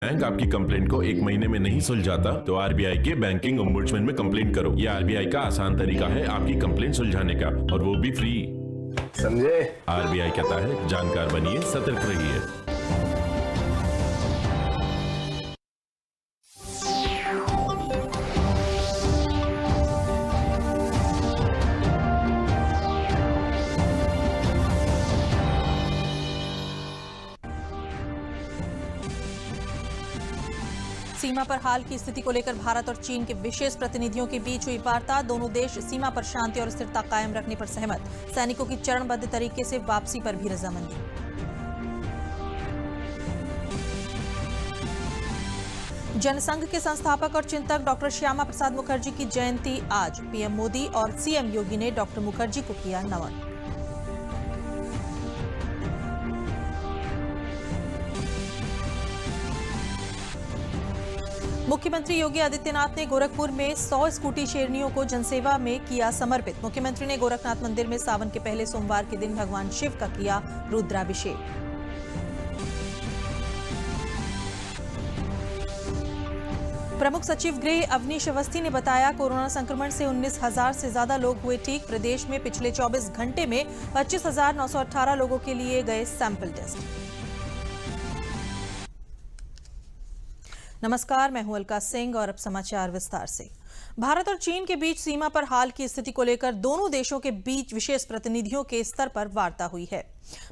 Bank आपकी complaint को 1 महीने में नहीं सुलझाता तो आरबीआई के बैंकिंग ओम्बुड्समैन में कंप्लेंट करो। यह आरबीआई का आसान तरीका है आपकी कंप्लेंट सुलझाने का, और वो भी फ्री। समझे? आरबीआई कहता है, जानकार बनिए, सतर्क रहिए। सीमा पर हाल की स्थिति को लेकर भारत और चीन के विशेष प्रतिनिधियों के बीच हुई वार्ता। दोनों देश सीमा पर शांति और स्थिरता कायम रखने पर सहमत। सैनिकों की चरणबद्ध तरीके से वापसी पर भी रजामंदी। जनसंघ के संस्थापक और चिंतक डॉक्टर श्यामा प्रसाद मुखर्जी की जयंती आज। पीएम मोदी और सीएम योगी ने डॉक्टर मुखर्जी को किया नमन। मुख्यमंत्री योगी आदित्यनाथ ने गोरखपुर में 100 स्कूटी शेरनियों को जनसेवा में किया समर्पित। मुख्यमंत्री ने गोरखनाथ मंदिर में सावन के पहले सोमवार के दिन भगवान शिव का किया रुद्राभिषेक। प्रमुख सचिव गृह अवनीश अवस्थी ने बताया, कोरोना संक्रमण से 19,000 से ज्यादा लोग हुए ठीक। प्रदेश में पिछले 24 घंटे में 25,918 लोगों के लिए गए सैंपल टेस्ट। नमस्कार, मैं हूं अलका सिंह और अब समाचार विस्तार से। भारत और चीन के बीच सीमा पर हाल की स्थिति को लेकर दोनों देशों के बीच विशेष प्रतिनिधियों के स्तर पर वार्ता हुई है।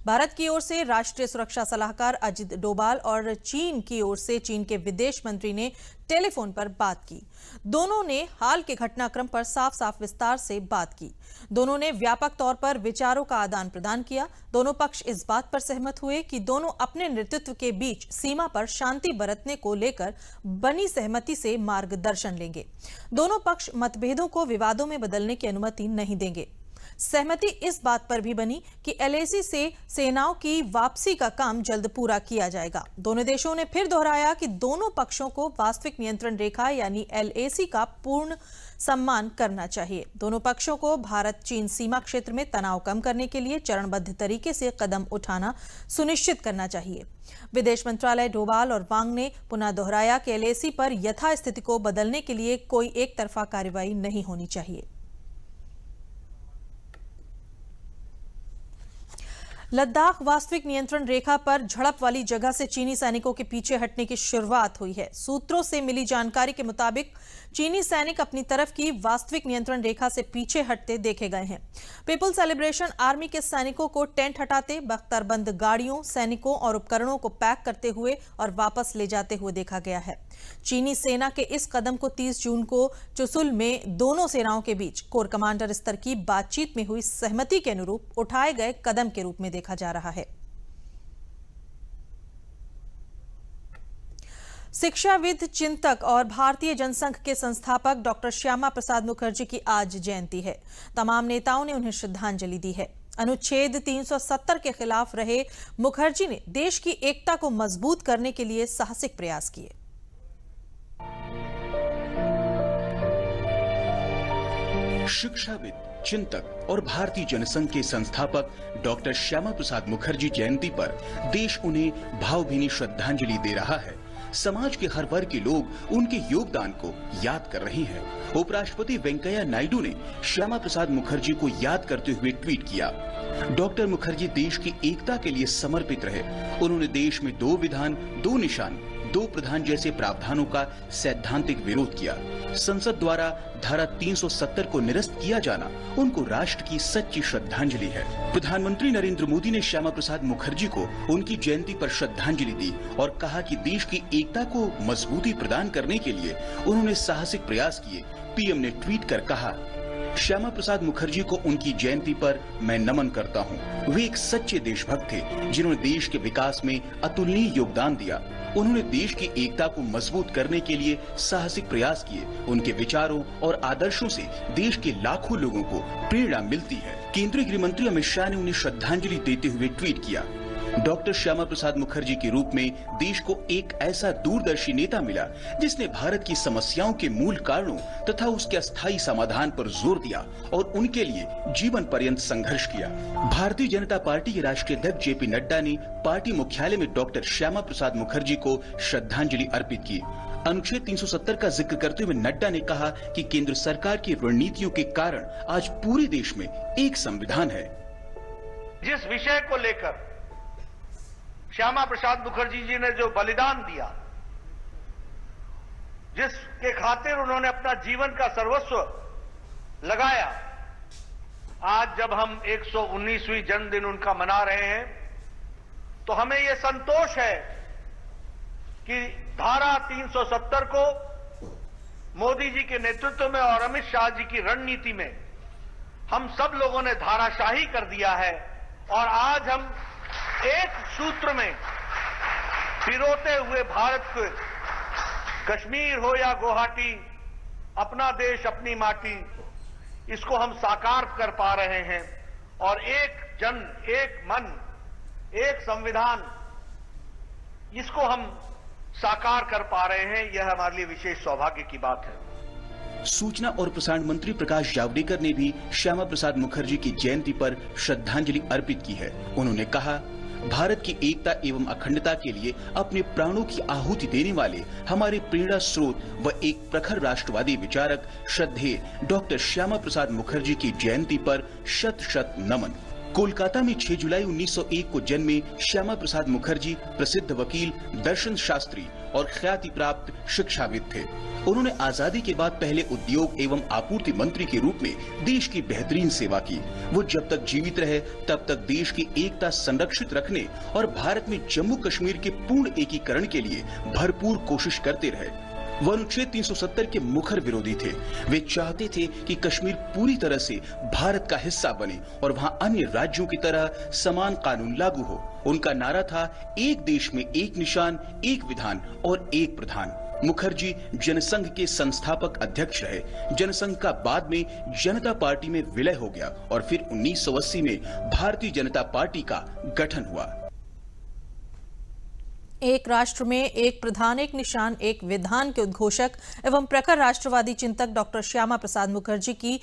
भारत की ओर से राष्ट्रीय सुरक्षा सलाहकार अजित डोभाल और चीन की ओर से चीन के विदेश मंत्री ने टेलीफोन पर बात की। दोनों ने हाल के घटनाक्रम पर साफ साफ विस्तार से बात की। दोनों ने व्यापक तौर पर विचारों का आदान प्रदान किया। दोनों पक्ष इस बात पर सहमत हुए कि दोनों अपने नेतृत्व के बीच सीमा पर शांति बरतने को लेकर बनी सहमति से मार्गदर्शन लेंगे। दोनों पक्ष मतभेदों को विवादों में बदलने की अनुमति नहीं देंगे। सहमति इस बात पर भी बनी कि एलएसी से सेनाओं की वापसी का काम जल्द पूरा किया जाएगा। दोनों देशों ने फिर दोहराया कि दोनों पक्षों को वास्तविक नियंत्रण रेखा यानी एलएसी का पूर्ण सम्मान करना चाहिए। दोनों पक्षों को भारत चीन सीमा क्षेत्र में तनाव कम करने के लिए चरणबद्ध तरीके से कदम उठाना सुनिश्चित करना चाहिए। विदेश मंत्रालय डोभाल और वांग ने पुनः दोहराया कि एलएसी पर यथास्थिति को बदलने के लिए कोई एक तरफा कार्रवाई नहीं होनी चाहिए। लद्दाख वास्तविक नियंत्रण रेखा पर झड़प वाली जगह से चीनी सैनिकों के पीछे हटने की शुरुआत हुई है। सूत्रों से मिली जानकारी के मुताबिक चीनी सैनिक अपनी तरफ की वास्तविक नियंत्रण रेखा से पीछे हटते देखे गए हैं। पीपुल्स सेलिब्रेशन आर्मी के सैनिकों को टेंट हटाते, बख्तरबंद गाड़ियों, सैनिकों और उपकरणों को पैक करते हुए और वापस ले जाते हुए देखा गया है। चीनी सेना के इस कदम को 30 जून को चुशुल में दोनों सेनाओं के बीच कोर कमांडर स्तर की बातचीत में हुई सहमति के अनुरूप उठाए गए कदम के रूप में देखा जा रहा है। शिक्षाविद, चिंतक और भारतीय जनसंघ के संस्थापक डॉक्टर श्यामा प्रसाद मुखर्जी की आज जयंती है। तमाम नेताओं ने उन्हें श्रद्धांजलि दी है। अनुच्छेद 370 के खिलाफ रहे मुखर्जी ने देश की एकता को मजबूत करने के लिए साहसिक प्रयास किए। शिक्षाविद, चिंतक और भारतीय जनसंघ के संस्थापक डॉक्टर श्यामा प्रसाद मुखर्जी जयंती पर देश उन्हें भावभीनी श्रद्धांजलि दे रहा है। समाज के हर वर्ग के लोग उनके योगदान को याद कर रहे हैं। उपराष्ट्रपति वेंकैया नायडू ने श्यामा प्रसाद मुखर्जी को याद करते हुए ट्वीट किया, डॉक्टर मुखर्जी देश की एकता के लिए समर्पित रहे। उन्होंने देश में 2 विधान, 2 निशान, 2 प्रधान जैसे प्रावधानों का सैद्धांतिक विरोध किया। संसद द्वारा धारा 370 को निरस्त किया जाना उनको राष्ट्र की सच्ची श्रद्धांजलि है। प्रधानमंत्री नरेंद्र मोदी ने श्यामा प्रसाद मुखर्जी को उनकी जयंती पर श्रद्धांजलि दी और कहा कि देश की एकता को मजबूती प्रदान करने के लिए उन्होंने साहसिक प्रयास किए। पीएम ने ट्वीट कर कहा, श्यामा प्रसाद मुखर्जी को उनकी जयंती पर मैं नमन करता हूं। वे एक सच्चे देशभक्त थे जिन्होंने देश के विकास में अतुलनीय योगदान दिया। उन्होंने देश की एकता को मजबूत करने के लिए साहसिक प्रयास किए। उनके विचारों और आदर्शों से देश के लाखों लोगों को प्रेरणा मिलती है। केंद्रीय गृह मंत्री अमित शाह ने उन्हें श्रद्धांजलि देते हुए ट्वीट किया, डॉक्टर श्यामा प्रसाद मुखर्जी के रूप में देश को एक ऐसा दूरदर्शी नेता मिला जिसने भारत की समस्याओं के मूल कारणों तथा उसके अस्थायी समाधान पर जोर दिया और उनके लिए जीवन पर्यंत संघर्ष किया। भारतीय जनता पार्टी के राष्ट्रीय अध्यक्ष जेपी नड्डा ने पार्टी मुख्यालय में डॉक्टर श्यामा प्रसाद मुखर्जी को श्रद्धांजलि अर्पित की। अनुच्छेद 370 का जिक्र करते हुए नड्डा ने कहा कि केंद्र सरकार की रणनीतियों के कारण आज पूरे देश में एक संविधान है। जिस विषय को लेकर श्यामा प्रसाद मुखर्जी जी ने जो बलिदान दिया, जिसके खातिर उन्होंने अपना जीवन का सर्वस्व लगाया, आज जब हम 119वीं जन्मदिन उनका मना रहे हैं तो हमें यह संतोष है कि धारा 370 को मोदी जी के नेतृत्व में और अमित शाह जी की रणनीति में हम सब लोगों ने धाराशाही कर दिया है और आज हम एक सूत्र में पिरोते हुए भारत को, कश्मीर हो या गुवाहाटी, अपना देश अपनी माटी, इसको हम साकार कर पा रहे हैं और एक जन, एक मन, एक संविधान, इसको हम साकार कर पा रहे हैं। यह हमारे लिए विशेष सौभाग्य की बात है। सूचना और प्रसारण मंत्री प्रकाश जावड़ेकर ने भी श्यामा प्रसाद मुखर्जी की जयंती पर श्रद्धांजलि अर्पित की है। उन्होंने कहा, भारत की एकता एवं अखंडता के लिए अपने प्राणों की आहुति देने वाले हमारे प्रेरणा स्रोत व एक प्रखर राष्ट्रवादी विचारक श्रद्धेय डॉक्टर श्यामा प्रसाद मुखर्जी की जयंती पर शत शत नमन। कोलकाता में 6 जुलाई 1901 को जन्मे श्यामा प्रसाद मुखर्जी प्रसिद्ध वकील, दर्शन शास्त्री और ख्याति प्राप्त शिक्षाविद थे। उन्होंने आजादी के बाद पहले उद्योग एवं आपूर्ति मंत्री के रूप में देश की बेहतरीन सेवा की। वो जब तक जीवित रहे तब तक देश की एकता संरक्षित रखने और भारत में जम्मू कश्मीर के पूर्ण एकीकरण के लिए भरपूर कोशिश करते रहे। वह अनुच्छेद 370 के मुखर विरोधी थे। वे चाहते थे कि कश्मीर पूरी तरह से भारत का हिस्सा बने और वहां अन्य राज्यों की तरह समान कानून लागू हो। उनका नारा था, एक देश में एक निशान, एक विधान और एक प्रधान। मुखर्जी जनसंघ के संस्थापक अध्यक्ष रहे। जनसंघ का बाद में जनता पार्टी में विलय हो गया और फिर 1980 में भारतीय जनता पार्टी का गठन हुआ। एक राष्ट्र में एक प्रधान, एक निशान, एक विधान के उद्घोषक एवं प्रखर राष्ट्रवादी चिंतक डॉक्टर श्यामा प्रसाद मुखर्जी की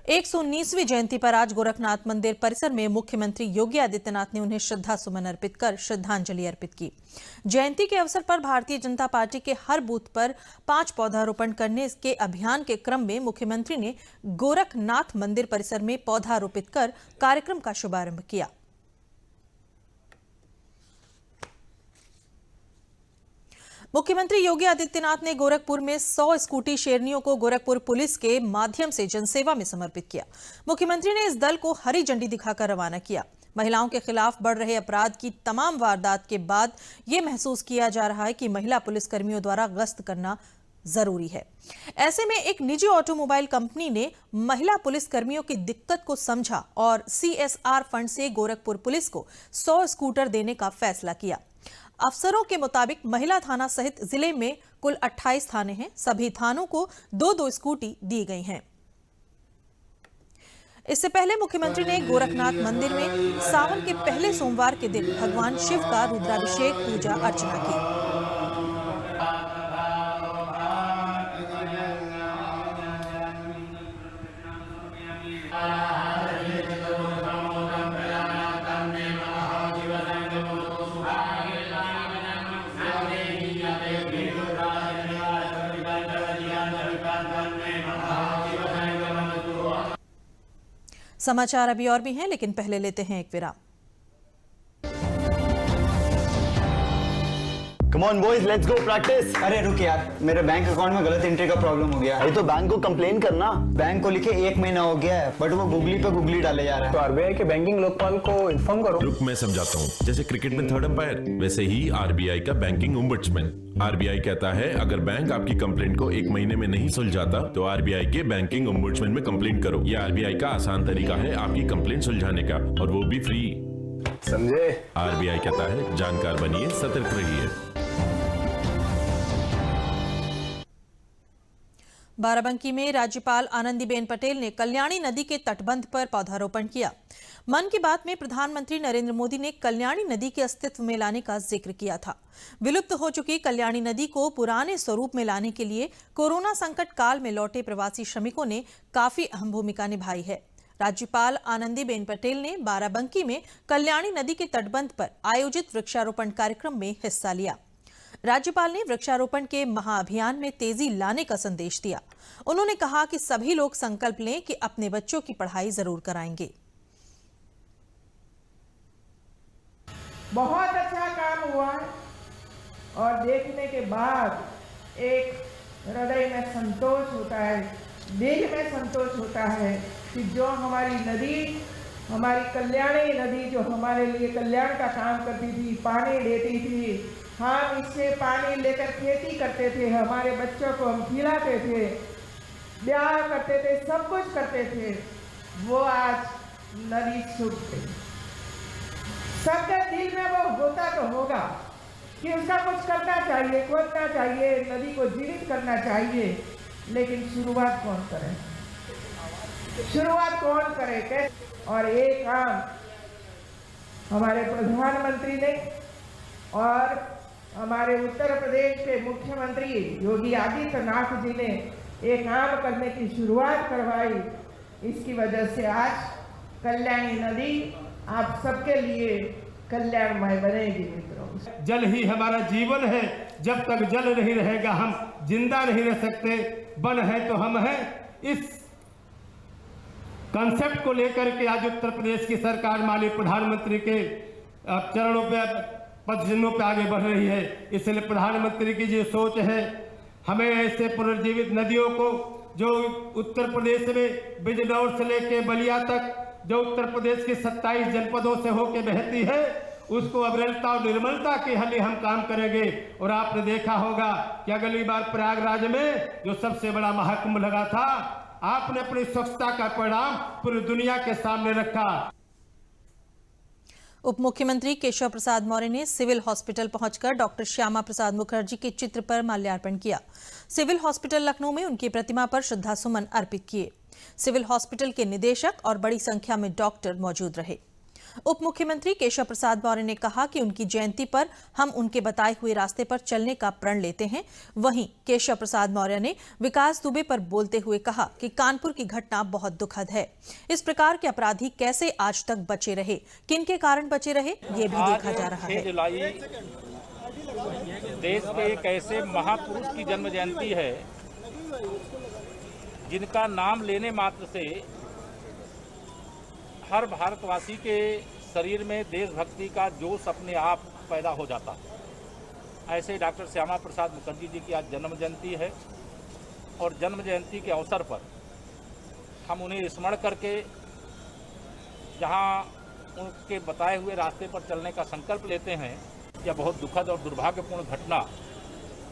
119वीं जयंती पर आज गोरखनाथ मंदिर परिसर में मुख्यमंत्री योगी आदित्यनाथ ने उन्हें श्रद्धा सुमन अर्पित कर श्रद्धांजलि अर्पित की। जयंती के अवसर पर भारतीय जनता पार्टी के हर बूथ पर 5 पौधारोपण करने के अभियान के क्रम में मुख्यमंत्री ने गोरखनाथ मंदिर परिसर में पौधारोपित कर कार्यक्रम का शुभारंभ किया। मुख्यमंत्री योगी आदित्यनाथ ने गोरखपुर में 100 स्कूटी शेरनियों को गोरखपुर पुलिस के माध्यम से जनसेवा में समर्पित किया। मुख्यमंत्री ने इस दल को हरी झंडी दिखाकर रवाना किया। महिलाओं के खिलाफ बढ़ रहे अपराध की तमाम वारदात के बाद ये महसूस किया जा रहा है कि महिला पुलिसकर्मियों द्वारा गश्त करना जरूरी है। ऐसे में एक निजी ऑटोमोबाइल कंपनी ने महिला पुलिसकर्मियों की दिक्कत को समझा और CSR फंड से गोरखपुर पुलिस को 100 स्कूटर देने का फैसला किया। अफसरों के मुताबिक महिला थाना सहित जिले में कुल 28 थाने हैं। सभी थानों को 2-2 स्कूटी दी गई हैं। इससे पहले मुख्यमंत्री ने गोरखनाथ मंदिर में सावन के पहले सोमवार के दिन भगवान शिव का रुद्राभिषेक पूजा अर्चना की। समाचार अभी और भी हैं, लेकिन पहले लेते हैं एक विराम। Come on boys, let's go practice. अरे रुक यार, मेरे बैंक अकाउंट में गलत एंट्री का प्रॉब्लम हो गया है। अरे तो बैंक को कंप्लेन करना। बैंक को लिखे 1 महीना हो गया है, बट वो गूगली पे गूगली डाले जा रहा है। तो आरबीआई के बैंकिंग लोकपाल को इन्फॉर्म करो। रुक, मैं समझाता हूँ। जैसे क्रिकेट में थर्ड अंपायर, वैसे ही आरबीआई का बैंकिंग ओम्बड्समैन। आरबीआई कहता है, अगर बैंक आपकी कंप्लेंट को 1 महीने में नहीं सुलझाता तो आरबीआई के बैंकिंग ओम्बड्समैन में कंप्लेंट करो। यह आरबीआई का आसान तरीका है आपकी कंप्लेंट सुलझाने का, और वो भी फ्री। समझे? आरबीआई कहता है, जानकार बनिए, सतर्क रहिए। बाराबंकी में राज्यपाल आनंदीबेन पटेल ने कल्याणी नदी के तटबंध पर पौधारोपण किया। मन की बात में प्रधानमंत्री नरेंद्र मोदी ने कल्याणी नदी के अस्तित्व में लाने का जिक्र किया था। विलुप्त हो चुकी कल्याणी नदी को पुराने स्वरूप में लाने के लिए कोरोना संकट काल में लौटे प्रवासी श्रमिकों ने काफी अहम भूमिका निभाई है। राज्यपाल आनंदीबेन पटेल ने बाराबंकी में कल्याणी नदी के तटबंध पर आयोजित वृक्षारोपण कार्यक्रम में हिस्सा लिया। राज्यपाल ने वृक्षारोपण के महाअभियान में तेजी लाने का संदेश दिया। उन्होंने कहा कि सभी लोग संकल्प लें कि अपने बच्चों की पढ़ाई जरूर कराएंगे। बहुत अच्छा काम हुआ और देखने के बाद एक हृदय में संतोष होता है, दिल में संतोष होता है कि जो हमारी नदी, हमारी कल्याणी नदी जो हमारे लिए कल्याण का काम करती थी, पानी देती थी, हम इससे पानी लेकर खेती करते थे, हमारे बच्चों को हम खिलाते थे, ब्याह करते थे, सब कुछ करते थे, वो आज नदी सूख गई। सबके दिल में वो होता तो होगा कि उसका कुछ करना चाहिए, खोदना चाहिए, नदी को जीवित करना चाहिए, लेकिन शुरुआत कौन करे, शुरुआत कौन करे कैसे? और ये काम हमारे प्रधानमंत्री ने और हमारे उत्तर प्रदेश के मुख्यमंत्री योगी आदित्यनाथ जी ने एक काम करने की शुरुआत करवाई। इसकी वजह से आज कल्याणी नदी आप सबके लिए कल्याणमय बनेगी। मित्रों, जल ही हमारा जीवन है, जब तक जल नहीं रहेगा हम जिंदा नहीं रह सकते। वन है तो हम हैं। इस कॉन्सेप्ट को लेकर के आज उत्तर प्रदेश की सरकार माननीय प्रधानमंत्री के चरणों पे पदचिन्हों पे आगे बढ़ रही है। इसलिए प्रधानमंत्री की जो सोच है, हमें ऐसे पुनर्जीवित नदियों को जो उत्तर प्रदेश में बिजनौर से लेके बलिया तक जो उत्तर प्रदेश के 27 जनपदों से होकर बहती है, उसको अविरलता और निर्मलता के लिए हम काम करेंगे। और आपने देखा होगा कि अगली बार प्रयागराज में जो सबसे बड़ा महाकुंभ लगा था, आपने अपनी स्वच्छता का परिणाम पूरी दुनिया के सामने रखा। उप मुख्यमंत्री केशव प्रसाद मौर्य ने सिविल हॉस्पिटल पहुंचकर डॉक्टर श्यामा प्रसाद मुखर्जी के चित्र पर माल्यार्पण किया। सिविल हॉस्पिटल लखनऊ में उनकी प्रतिमा पर श्रद्धासुमन अर्पित किए। सिविल हॉस्पिटल के निदेशक और बड़ी संख्या में डॉक्टर मौजूद रहे। उप मुख्यमंत्री केशव प्रसाद मौर्य ने कहा कि उनकी जयंती पर हम उनके बताए हुए रास्ते पर चलने का प्रण लेते हैं। वहीं केशव प्रसाद मौर्य ने विकास दुबे पर बोलते हुए कहा कि कानपुर की घटना बहुत दुखद है। इस प्रकार के अपराधी कैसे आज तक बचे रहे, किनके कारण बचे रहे, ये भी देखा जा रहा है। 6 जुलाई देश के एक ऐसे महापुरुष की जन्म जयंती है जिनका नाम लेने मात्र से हर भारतवासी के शरीर में देशभक्ति का जोश अपने आप पैदा हो जाता है। ऐसे डॉक्टर श्यामा प्रसाद मुखर्जी जी की आज जन्म जयंती है और जन्म जयंती के अवसर पर हम उन्हें स्मरण करके जहां उनके बताए हुए रास्ते पर चलने का संकल्प लेते हैं। यह बहुत दुखद और दुर्भाग्यपूर्ण घटना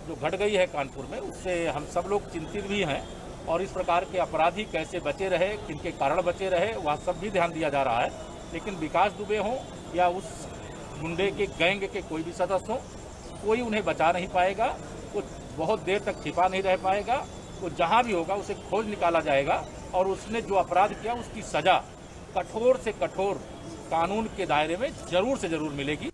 जो घट गई है कानपुर में, उससे हम सब लोग चिंतित भी हैं और इस प्रकार के अपराधी कैसे बचे रहे, किनके कारण बचे रहे, वह सब भी ध्यान दिया जा रहा है। लेकिन विकास दुबे हों या उस गुंडे के गैंग के कोई भी सदस्य हो, कोई उन्हें बचा नहीं पाएगा, वो बहुत देर तक छिपा नहीं रह पाएगा। वो जहां भी होगा उसे खोज निकाला जाएगा और उसने जो अपराध किया उसकी सजा कठोर से कठोर कानून के दायरे में जरूर से जरूर मिलेगी।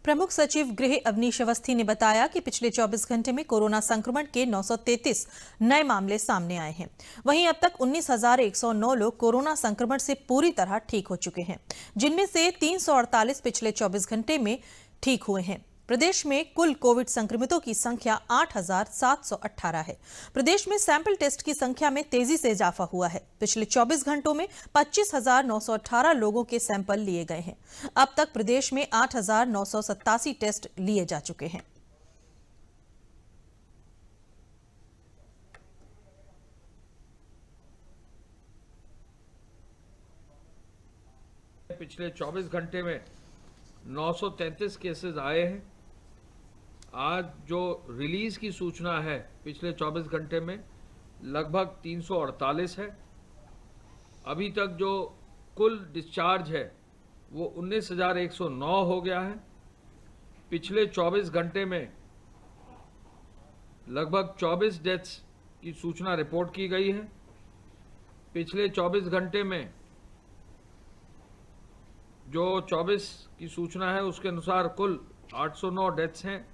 प्रमुख सचिव गृह अवनीश अवस्थी ने बताया कि पिछले 24 घंटे में कोरोना संक्रमण के 933 नए मामले सामने आए हैं। वहीं अब तक 19,109 लोग कोरोना संक्रमण से पूरी तरह ठीक हो चुके हैं, जिनमें से 348 पिछले 24 घंटे में ठीक हुए हैं। प्रदेश में कुल कोविड संक्रमितों की संख्या 8,718 है। प्रदेश में सैंपल टेस्ट की संख्या में तेजी से इजाफा हुआ है। पिछले 24 घंटों में 25,918 लोगों के सैंपल लिए गए हैं। अब तक प्रदेश में 8,987 टेस्ट लिए जा चुके हैं। पिछले 24 घंटे में 933 केसेस आए हैं। आज जो रिलीज की सूचना है पिछले 24 घंटे में लगभग 348 है। अभी तक जो कुल डिस्चार्ज है वो 19,109 हो गया है। पिछले 24 घंटे में लगभग 24 डेथ्स की सूचना रिपोर्ट की गई है। पिछले 24 घंटे में जो 24 की सूचना है उसके अनुसार कुल 809 डेथ्स हैं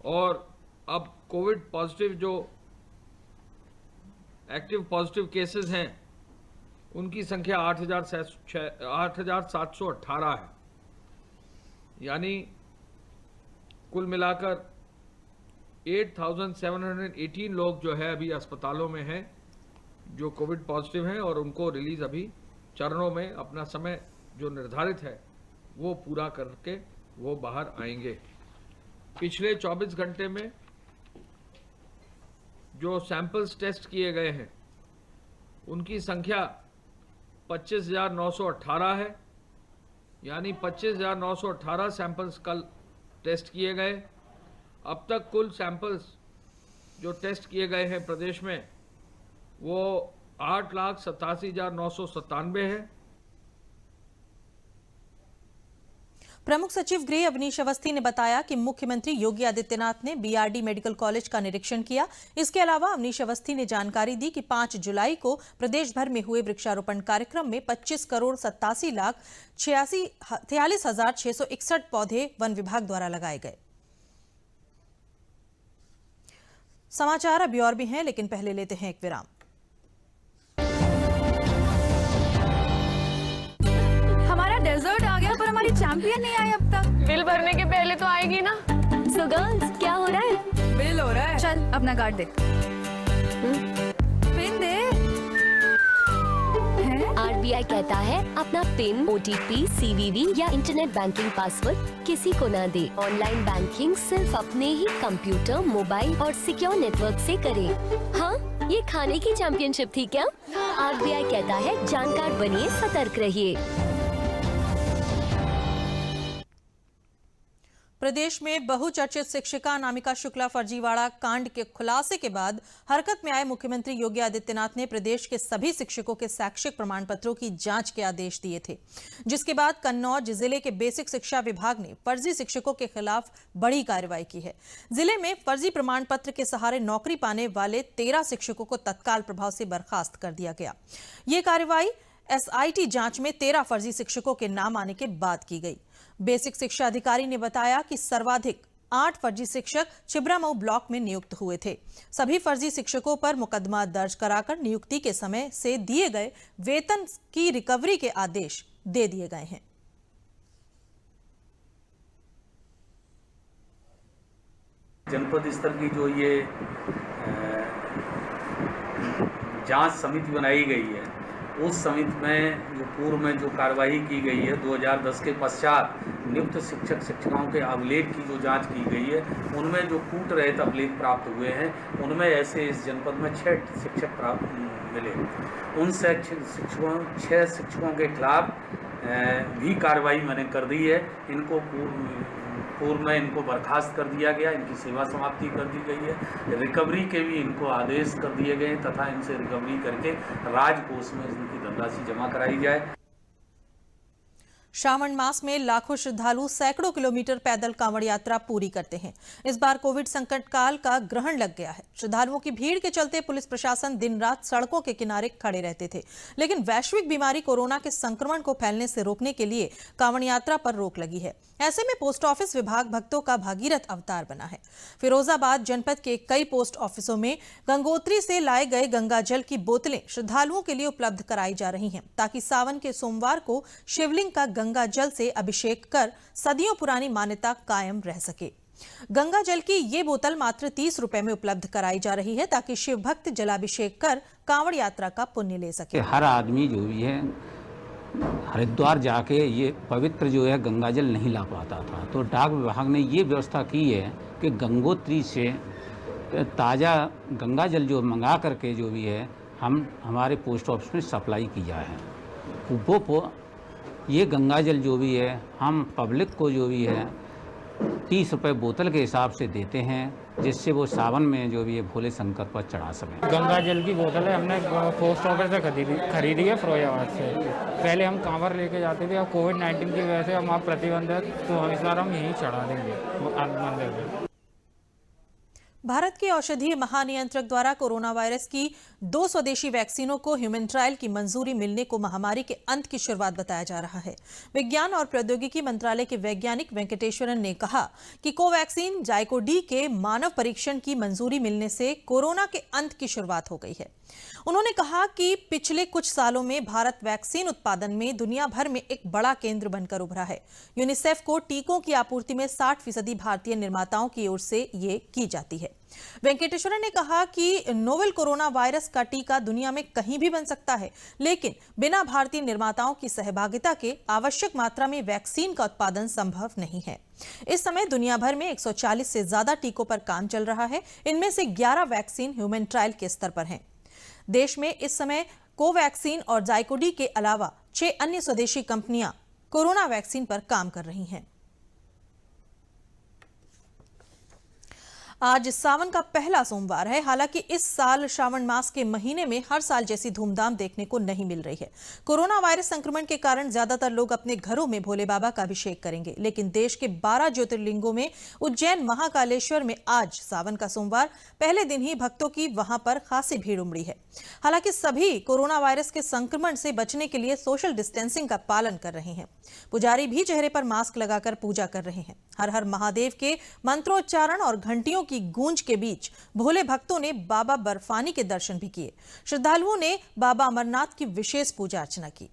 और अब कोविड पॉजिटिव जो एक्टिव पॉजिटिव केसेस हैं उनकी संख्या 8,718 है, यानी कुल मिलाकर 8,718 लोग जो है अभी अस्पतालों में हैं जो कोविड पॉजिटिव हैं और उनको रिलीज अभी चरणों में अपना समय जो निर्धारित है वो पूरा करके वो बाहर आएंगे। पिछले 24 घंटे में जो सैंपल्स टेस्ट किए गए हैं उनकी संख्या 25,918 है, यानी 25,918 सैंपल्स कल टेस्ट किए गए। अब तक कुल सैंपल्स जो टेस्ट किए गए हैं प्रदेश में वो 8,87,997 है। प्रमुख सचिव गृह अवनीश अवस्थी ने बताया कि मुख्यमंत्री योगी आदित्यनाथ ने बीआरडी मेडिकल कॉलेज का निरीक्षण किया। इसके अलावा अवनीश अवस्थी ने जानकारी दी कि 5 जुलाई को प्रदेश भर में हुए वृक्षारोपण कार्यक्रम में 25,87,43,661 पौधे वन विभाग द्वारा लगाए गए। समाचार अभी और भी हैं, लेकिन पहले लेते हैं एक विराम। डेजर्ट आ गया पर हमारी चैंपियन नहीं आई अब तक। बिल भरने के पहले तो आएगी ना। सो गर्ल्स क्या हो रहा है? बिल हो रहा है। चल अपना कार्ड दे। पिन दे। आरबीआई कहता है अपना पिन, ओटीपी, सीवीवी या इंटरनेट बैंकिंग पासवर्ड किसी को ना दे। ऑनलाइन बैंकिंग सिर्फ अपने ही कंप्यूटर, मोबाइल और सिक्योर नेटवर्क से करें। हाँ, ये खाने की चैंपियनशिप थी क्या? आरबीआई कहता है जानकार बनिए, सतर्क रहिए। प्रदेश में बहुचर्चित शिक्षिका अनामिका शुक्ला फर्जीवाड़ा कांड के खुलासे के बाद हरकत में आए मुख्यमंत्री योगी आदित्यनाथ ने प्रदेश के सभी शिक्षकों के शैक्षिक प्रमाण पत्रों की जांच के आदेश दिए थे, जिसके बाद कन्नौज जिले के बेसिक शिक्षा विभाग ने फर्जी शिक्षकों के खिलाफ बड़ी कार्रवाई की है। जिले में फर्जी प्रमाण पत्र के सहारे नौकरी पाने वाले 13 शिक्षकों को तत्काल प्रभाव से बर्खास्त कर दिया गया। ये कार्रवाई एसआईटी जांच में 13 फर्जी शिक्षकों के नाम आने के बाद की गई। बेसिक शिक्षा अधिकारी ने बताया कि सर्वाधिक 8 फर्जी शिक्षक छिबरामऊ ब्लॉक में नियुक्त हुए थे। सभी फर्जी शिक्षकों पर मुकदमा दर्ज कराकर नियुक्ति के समय से दिए गए वेतन की रिकवरी के आदेश दे दिए गए हैं। जनपद स्तर की जो ये जांच समिति बनाई गई है, उस समिति में जो पूर्व में जो कार्रवाई की गई है 2010 के पश्चात नियुक्त शिक्षक शिक्षिकाओं के अभिलेख की जो जांच की गई है, उनमें जो कूट रहित अभिलेख प्राप्त हुए हैं, उनमें ऐसे इस जनपद में 6 शिक्षक प्राप्त मिले। उन 6 शिक्षकों के खिलाफ भी कार्रवाई मैंने कर दी है। इनको पूर्व में इनको बर्खास्त कर दिया गया, इनकी सेवा समाप्ति कर दी गई है। रिकवरी के भी इनको आदेश कर दिए गए तथा इनसे रिकवरी करके राजकोष में इनकी धनराशि जमा कराई जाए। श्रावण मास में लाखों श्रद्धालु सैकड़ों किलोमीटर पैदल कांवड़ यात्रा पूरी करते हैं। इस बार कोविड संकट काल का ग्रहण लग गया है। श्रद्धालुओं की भीड़ के चलते पुलिस प्रशासन दिन रात सड़कों के किनारे खड़े रहते थे, लेकिन वैश्विक बीमारी कोरोना के संक्रमण को फैलने से रोकने के लिए कांवड़ यात्रा पर रोक लगी है। ऐसे में पोस्ट ऑफिस विभाग भक्तों का भागीरथ अवतार बना है। फिरोजाबाद जनपद के कई पोस्ट ऑफिसों में गंगोत्री से लाए गए गंगा जल की बोतलें श्रद्धालुओं के लिए उपलब्ध कराई जा रही हैं, ताकि सावन के सोमवार को शिवलिंग का गंगा जल से अभिषेक कर सदियों पुरानी मान्यता कायम रह सके। गंगा जल की ये बोतल मात्र 30 रुपए में उपलब्ध कराई जा रही है, ताकि शिव भक्त जलाभिषेक कर कांवड़ यात्रा का पुण्य ले सके। हर आदमी जो भी है हरिद्वार जाके ये पवित्र जो है गंगा जल नहीं ला पाता था, तो डाक विभाग ने ये व्यवस्था की है कि गंगोत्री से ताज़ा गंगा जल जो मंगा करके जो भी है हम हमारे पोस्ट ऑफिस में सप्लाई किया है। वो ये गंगा जल जो भी है हम पब्लिक को जो भी है 30 रुपये बोतल के हिसाब से देते हैं, जिससे वो सावन में जो भी है भोले शंकर पर चढ़ा सकें। गंगा जल की बोतल है हमने पोस्ट ऑफिस से खरीदी है फिरोजाबाद से। पहले हम कांवर लेके जाते थे, अब कोविड-19 की वजह से हम आप प्रतिबंध है, तो हम इस बार हम यहीं चढ़ा देंगे मंदिर में। भारत के औषधीय महानियंत्रक द्वारा कोरोना वायरस की 2 स्वदेशी वैक्सीनों को ह्यूमन ट्रायल की मंजूरी मिलने को महामारी के अंत की शुरुआत बताया जा रहा है। विज्ञान और प्रौद्योगिकी मंत्रालय के वैज्ञानिक वेंकटेश्वरन ने कहा कि कोवैक्सीन जाइकोडी के मानव परीक्षण की मंजूरी मिलने से कोरोना के अंत की शुरुआत हो गई है। उन्होंने कहा कि पिछले कुछ सालों में भारत वैक्सीन उत्पादन में दुनिया भर में एक बड़ा केंद्र बनकर उभरा है। यूनिसेफ को टीकों की आपूर्ति में 60% भारतीय निर्माताओं की ओर से ये की जाती है। वेंकटेश्वरन ने कहा कि नोवेल कोरोना वायरस का टीका दुनिया में कहीं भी बन सकता है, लेकिन बिना भारतीय निर्माताओं की सहभागिता के आवश्यक मात्रा में वैक्सीन का उत्पादन संभव नहीं है। इस समय दुनिया भर में 140 से ज्यादा टीकों पर काम चल रहा है। इनमें से 11 वैक्सीन ह्यूमन ट्रायल के स्तर पर हैं। देश में इस समय कोवैक्सीन और जाइकोडी के अलावा 6 अन्य स्वदेशी कंपनियां कोरोना वैक्सीन पर काम कर रही हैं। आज सावन का पहला सोमवार है। हालांकि इस साल श्रावण मास के महीने में हर साल जैसी धूमधाम देखने को नहीं मिल रही है। कोरोना वायरस संक्रमण के कारण ज्यादातर लोग अपने घरों में भोले बाबा का अभिषेक करेंगे, लेकिन देश के 12 ज्योतिर्लिंगों में उज्जैन महाकालेश्वर में आज सावन का सोमवार पहले दिन ही भक्तों की वहां पर खासी भीड़ उमड़ी है। हालांकि सभी कोरोना वायरस के संक्रमण से बचने के लिए सोशल डिस्टेंसिंग का पालन कर रहे हैं। पुजारी भी चेहरे पर मास्क लगाकर पूजा कर रहे हैं। हर हर महादेव के मंत्रोच्चारण और घंटियों की गूंज के बीच भोले भक्तों ने बाबा बर्फानी के दर्शन भी किए। श्रद्धालुओं ने बाबा अमरनाथ की विशेष पूजा अर्चना की।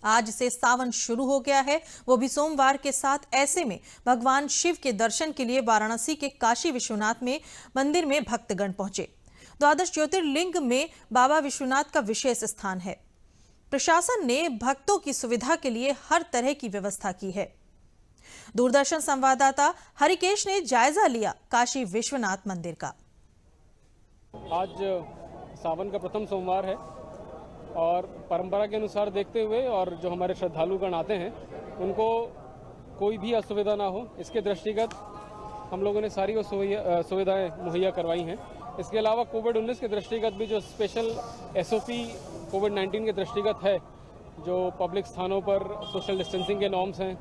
आज से सावन शुरू हो गया है, वो भी सोमवार के साथ। ऐसे में भगवान शिव के दर्शन के लिए वाराणसी के काशी विश्वनाथ में मंदिर में भक्तगण पहुंचे। 12 ज्योतिर्लिंग में बाबा विश्वनाथ का विशेष स्थान है। प्रशासन ने भक्तों की सुविधा के लिए हर तरह की व्यवस्था की है। दूरदर्शन संवाददाता हरिकेश ने जायजा लिया काशी विश्वनाथ मंदिर का। आज सावन का प्रथम सोमवार है और परंपरा के अनुसार देखते हुए और जो हमारे श्रद्धालुगण आते हैं उनको कोई भी असुविधा ना हो, इसके दृष्टिगत हम लोगों ने सारी सुविधाएं मुहैया करवाई हैं। इसके अलावा कोविड-19 के दृष्टिगत भी जो स्पेशल SOP कोविड-19 के दृष्टिगत है, जो पब्लिक स्थानों पर सोशल डिस्टेंसिंग के नॉर्म्स हैं,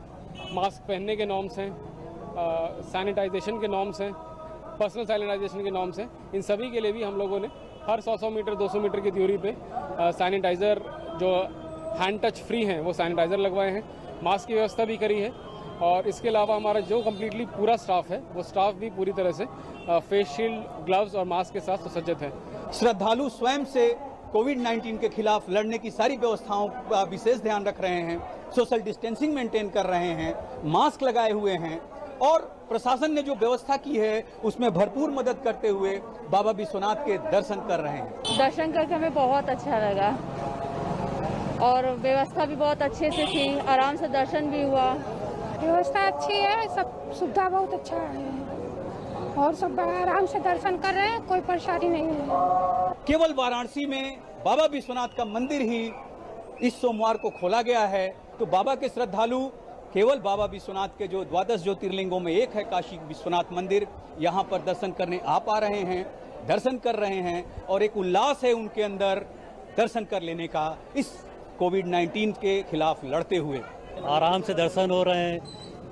मास्क पहनने के नॉर्म्स हैं, सैनिटाइजेशन के नॉर्म्स हैं, पर्सनल सैनिटाइजेशन के नॉर्म्स हैं, इन सभी के लिए भी हम लोगों ने हर 100 मीटर 200 मीटर की दूरी पे सैनिटाइज़र जो हैंड टच फ्री हैं वो सैनिटाइज़र लगवाए हैं, मास्क की व्यवस्था भी करी है। और इसके अलावा हमारा जो कम्प्लीटली पूरा स्टाफ है वो स्टाफ भी पूरी तरह से फेस शील्ड, ग्लव्स और मास्क के साथ सुसज्जित है। श्रद्धालु स्वयं से कोविड-19 के खिलाफ लड़ने की सारी व्यवस्थाओं का विशेष ध्यान रख रहे हैं, सोशल डिस्टेंसिंग मेंटेन कर रहे हैं, मास्क लगाए हुए हैं और प्रशासन ने जो व्यवस्था की है उसमें भरपूर मदद करते हुए बाबा विश्वनाथ के दर्शन कर रहे हैं। दर्शन करके हमें बहुत अच्छा लगा और व्यवस्था भी बहुत अच्छे से थी, आराम से दर्शन भी हुआ। व्यवस्था अच्छी है, सब सुविधा बहुत अच्छा है और सब आराम से दर्शन कर रहे हैं, कोई परेशानी नहीं है। केवल वाराणसी में बाबा विश्वनाथ का मंदिर ही इस सोमवार को खोला गया है, तो बाबा के श्रद्धालु केवल बाबा विश्वनाथ के जो 12 ज्योतिर्लिंगों में एक है काशी विश्वनाथ मंदिर, यहाँ पर दर्शन करने आ पा रहे हैं, दर्शन कर रहे हैं और एक उल्लास है उनके अंदर दर्शन कर लेने का इस कोविड-19 के खिलाफ लड़ते हुए। आराम से दर्शन हो रहे हैं,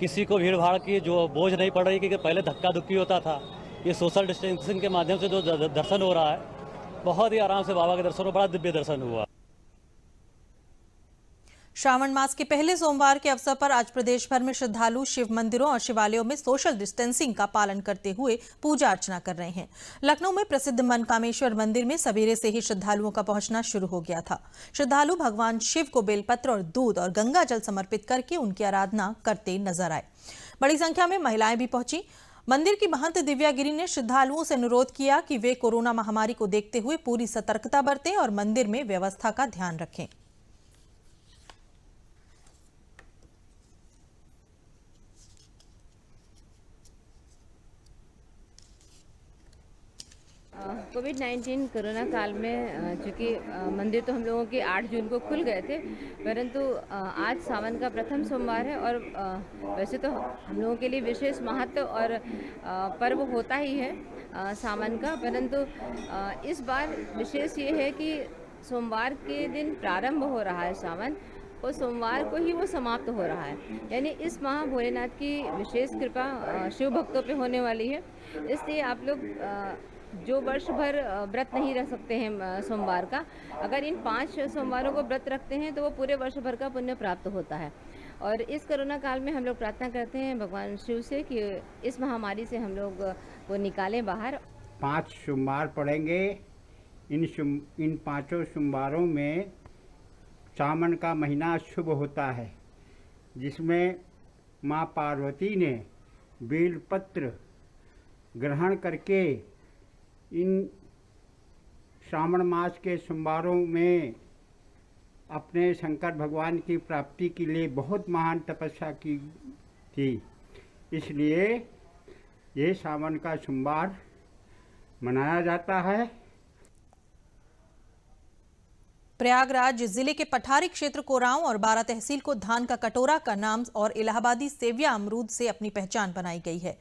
किसी को भीड़ भाड़ की जो बोझ नहीं पड़ रही, क्योंकि पहले धक्का धुक्की होता था। ये सोशल डिस्टेंसिंग के माध्यम से जो दर्शन हो रहा है, बहुत ही आराम से बाबा के दर्शन हो, बड़ा दिव्य दर्शन हुआ। श्रावण मास के पहले सोमवार के अवसर पर आज प्रदेश भर में श्रद्धालु शिव मंदिरों और शिवालयों में सोशल डिस्टेंसिंग का पालन करते हुए पूजा अर्चना कर रहे हैं। लखनऊ में प्रसिद्ध मनकामेश्वर मंदिर में सवेरे से ही श्रद्धालुओं का पहुंचना शुरू हो गया था। श्रद्धालु भगवान शिव को बेलपत्र और दूध और गंगा जल समर्पित करके उनकी आराधना करते नजर आए। बड़ी संख्या में महिलाएं भी पहुंची। मंदिर की महंत दिव्यागिरी ने श्रद्धालुओं से अनुरोध किया कि वे कोरोना महामारी को देखते हुए पूरी सतर्कता बरतें और मंदिर में व्यवस्था का ध्यान रखें। कोविड-19 कोरोना काल में चूँकि मंदिर तो हम लोगों के 8 जून को खुल गए थे, परंतु आज सावन का प्रथम सोमवार है और वैसे तो हम लोगों के लिए विशेष महत्व और पर्व होता ही है सावन का, परंतु इस बार विशेष ये है कि सोमवार के दिन प्रारंभ हो रहा है सावन और सोमवार को ही वो समाप्त हो रहा है। यानी इस माह भोलेनाथ की विशेष कृपा शिव भक्तों पे होने वाली है। इसलिए आप लोग जो वर्ष भर व्रत नहीं रख सकते हैं सोमवार का, अगर इन 5 सोमवारों को व्रत रखते हैं तो वो पूरे वर्ष भर का पुण्य प्राप्त होता है। और इस कोरोना काल में हम लोग प्रार्थना करते हैं भगवान शिव से कि इस महामारी से हम लोग को निकालें बाहर। 5 सोमवार पड़ेंगे। इन 5 सोमवारों में सावन का महीना शुभ होता है, जिसमें माँ पार्वती ने बेलपत्र ग्रहण करके इन श्रावण मास के सोमवारों में अपने शंकर भगवान की प्राप्ति के लिए बहुत महान तपस्या की थी। इसलिए ये सावन का सोमवार मनाया जाता है। प्रयागराज जिले के पठारी क्षेत्र कोरांव और बारा तहसील को धान का कटोरा का नाम और इलाहाबादी सेविया अमरूद से अपनी पहचान बनाई गई है।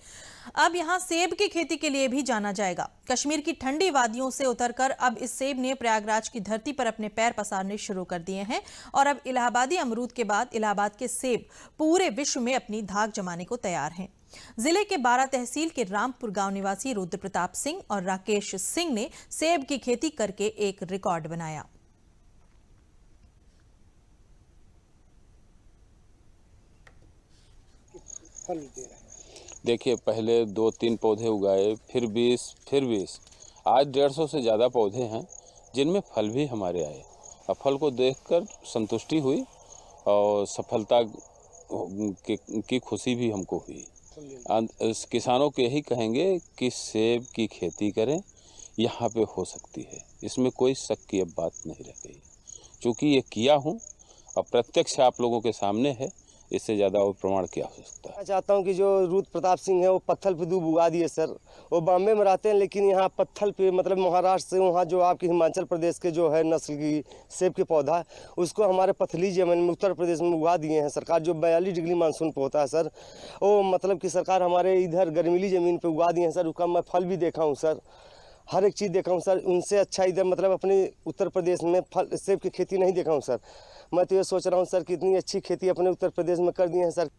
अब यहां सेब की खेती के लिए भी जाना जाएगा। कश्मीर की ठंडी वादियों से उतरकर अब इस सेब ने प्रयागराज की धरती पर अपने पैर पसारने शुरू कर दिए हैं और अब इलाहाबादी अमरूद के बाद इलाहाबाद के सेब पूरे विश्व में अपनी धाक जमाने को तैयार हैं। जिले के बारा तहसील के रामपुर गांव निवासी रुद्र प्रताप सिंह और राकेश सिंह ने सेब की खेती करके एक रिकॉर्ड बनाया। देखिए, पहले 2-3 पौधे उगाए, फिर 20, आज 150 से ज़्यादा पौधे हैं जिनमें फल भी हमारे आए। और फल को देखकर संतुष्टि हुई और सफलता की खुशी भी हमको हुई। किसानों को यही कहेंगे कि सेब की खेती करें, यहाँ पे हो सकती है, इसमें कोई शक की अब बात नहीं रह गई। चूँकि ये किया हूँ और प्रत्यक्ष आप लोगों के सामने है, इससे ज़्यादा और प्रमाण क्या हो सकता है। मैं चाहता हूं कि जो रुद्र प्रताप सिंह है वो पत्थल पे दूब उगा दिए सर। वो बॉम्बे में रहते हैं लेकिन यहाँ पत्थल पे मतलब महाराष्ट्र से वहाँ जो आपके हिमाचल प्रदेश के जो है नस्ल की सेब के पौधा उसको हमारे पथली जमीन में उत्तर प्रदेश में उगा दिए हैं सरकार। जो 42 डिग्री मानसून पे होता है सर, वो मतलब कि सरकार हमारे इधर गर्मीली ज़मीन पर उगा दिए हैं सर। उसका मैं फल भी देखा हूँ सर, हर एक चीज़ देखा हूँ सर। उनसे अच्छा इधर मतलब अपने उत्तर प्रदेश में फल सेब की खेती नहीं देखा हूँ सर। मैं तो ये सोच रहा हूँ सर कि इतनी अच्छी खेती अपने उत्तर प्रदेश में कर दिए हैं सर।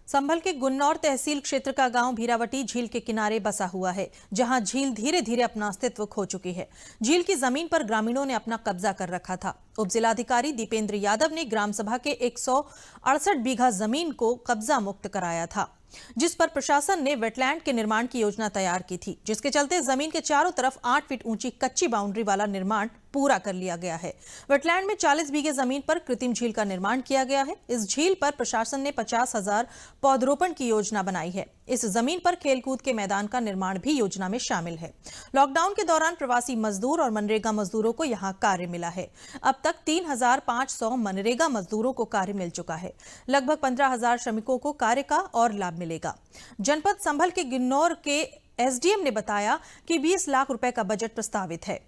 संभल के गुन्नौर तहसील क्षेत्र का गांव भीरावटी झील के किनारे बसा हुआ है, जहां झील धीरे धीरे अपना अस्तित्व खो चुकी है। झील की जमीन पर ग्रामीणों ने अपना कब्जा कर रखा था। उप जिलाधिकारी दीपेंद्र यादव ने ग्राम सभा के 168 बीघा जमीन को कब्जा मुक्त कराया था, जिस पर प्रशासन ने वेटलैंड के निर्माण की योजना तैयार की थी, जिसके चलते जमीन के चारों तरफ 8 फीट ऊंची कच्ची बाउंड्री वाला निर्माण पूरा कर लिया गया है। वेटलैंड में 40 बीघे जमीन पर कृत्रिम झील का निर्माण किया गया है। इस झील पर प्रशासन ने 50,000 पौधरोपण की योजना बनाई है। इस जमीन पर खेलकूद के मैदान का निर्माण भी योजना में शामिल है। लॉकडाउन के दौरान प्रवासी मजदूर और मनरेगा मजदूरों को यहां कार्य मिला है। अब तक 3,500 मनरेगा मजदूरों को कार्य मिल चुका है। लगभग 15,000 श्रमिकों को कार्य का और लाभ मिलेगा। जनपद संभल के गिन्नौर के एसडीएम ने बताया कि 20 लाख रुपए का बजट प्रस्तावित है।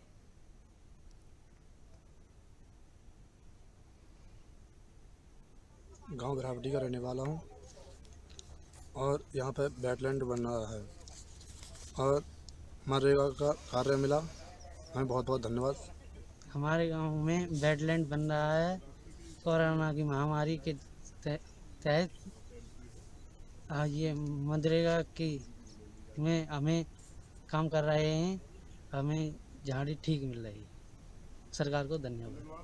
गांव भीरावटी का रहने वाला हूं और यहां पे वेटलैंड बन रहा है और मनरेगा का कार्य मिला, हमें बहुत बहुत धन्यवाद। हमारे गांव में वेटलैंड बन रहा है। कोरोना की महामारी के तहत ये मनरेगा की में हमें काम कर रहे हैं, हमें झाड़ी ठीक मिल रही है। सरकार को धन्यवाद।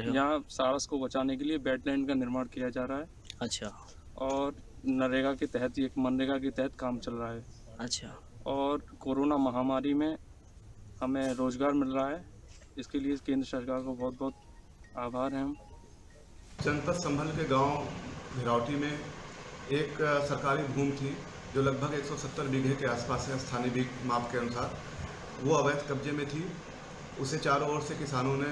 यहाँ सारस को बचाने के लिए वेटलैंड का निर्माण किया जा रहा है। अच्छा। और नरेगा के तहत मनरेगा के तहत काम चल रहा है। अच्छा। और कोरोना महामारी में हमें रोजगार मिल रहा है, इसके लिए केंद्र सरकार को बहुत बहुत आभार हैं हम। जनपद संभल के गांव भीरावटी में एक सरकारी भूमि थी जो लगभग 170 बीघे के आसपास है। स्थानीय माप के अनुसार वो अवैध कब्जे में थी। उसे चारों ओर से किसानों ने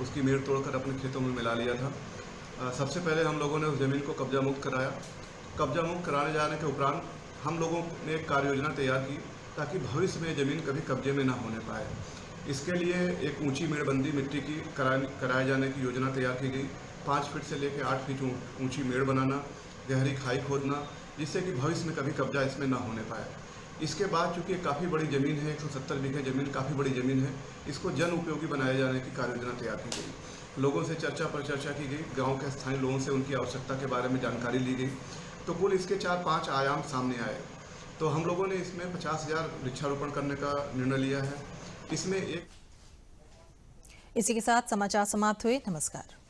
उसकी मेड़ तोड़कर अपने खेतों में मिला लिया था। सबसे पहले हम लोगों ने उस ज़मीन को कब्जा मुक्त कराया। कब्जा मुक्त कराने जाने के उपरांत हम लोगों ने एक कार्य योजना तैयार की ताकि भविष्य में ज़मीन कभी कब्जे में ना होने पाए। इसके लिए एक ऊंची मेड़बंदी मिट्टी की कराए जाने की योजना तैयार की गई। 5 फीट से लेकर 8 फीट ऊंची मेड़ बनाना, गहरी खाई खोदना, जिससे कि भविष्य में कभी कब्जा इसमें ना होने पाए। इसके बाद चूँकि काफ़ी बड़ी ज़मीन है, 170 बीघे ज़मीन काफ़ी बड़ी ज़मीन है, इसको जन उपयोगी बनाए जाने की कार्य योजना तैयार की गई। लोगों से चर्चा पर चर्चा की गई, गाँव के स्थानीय लोगों से उनकी आवश्यकता के बारे में जानकारी ली गई। तो कुल इसके 4-5 आयाम सामने आए। तो हम लोगों ने इसमें 50,000 वृक्षारोपण करने का निर्णय लिया है। इसमें इसी के साथ समाचार समाप्त हुए। नमस्कार।